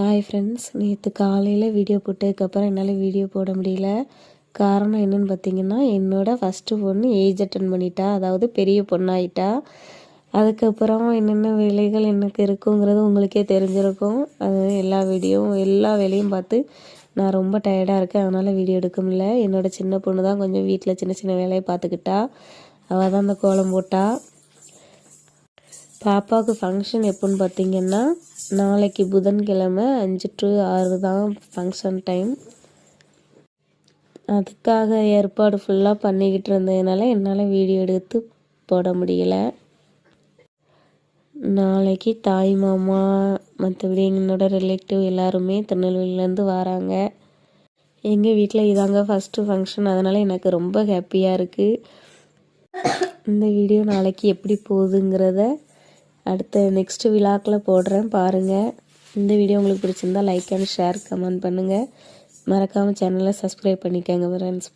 Hi friends, நேற்று காலையில் video போட்டதுக்கப்புறம் என்னால் வீடியோ போட முடியல. காரணம் என்னென்னு பார்த்தீங்கன்னா, என்னோடய ஃபஸ்ட்டு பொண்ணு ஏஜ் அட்டன் பண்ணிட்டா, அதாவது பெரிய பொண்ணாயிட்டா. அதுக்கப்புறம் என்னென்ன வேலைகள் எனக்கு இருக்குங்கிறது உங்களுக்கே தெரிஞ்சிருக்கும். அது எல்லா வேலையும் பார்த்து நான் ரொம்ப டயர்டாக இருக்கேன். அதனால் வீடியோ எடுக்க முடியல. என்னோடய சின்ன பொண்ணு தான் கொஞ்சம் வீட்டில் சின்ன சின்ன வேலையை பார்த்துக்கிட்டா. அவள் தான் அந்த கோலம் போட்டா. பாப்பாவுக்கு ஃபங்க்ஷன் எப்போன்னு பார்த்தீங்கன்னா, நாளைக்கு புதன்கிழமை 5 to 6 தான் ஃபங்க்ஷன் டைம். அதுக்காக ஏற்பாடு ஃபுல்லாக பண்ணிக்கிட்டு இருந்ததுனால என்னால் வீடியோ எடுத்து போட முடியல. நாளைக்கு தாய் மாமா மற்றபடி என்னோட ரிலேட்டிவ் எல்லாருமே திருநெல்வேலியிலேருந்து வராங்க. எங்கள் வீட்டில் இதாங்க ஃபஸ்ட்டு ஃபங்க்ஷன். அதனால் எனக்கு ரொம்ப ஹாப்பியாக இருக்குது. இந்த வீடியோ நாளைக்கு எப்படி போகுதுங்கிறத அடுத்த நெக்ஸ்ட் விழாக்கில் போடுறேன், பாருங்கள். இந்த வீடியோ உங்களுக்கு பிடிச்சிருந்தா லைக் அண்ட் ஷேர் கமெண்ட் பண்ணுங்கள். மறக்காமல் சேனலை சப்ஸ்கிரைப் பண்ணிக்கோங்க ஃப்ரெண்ட்ஸ்.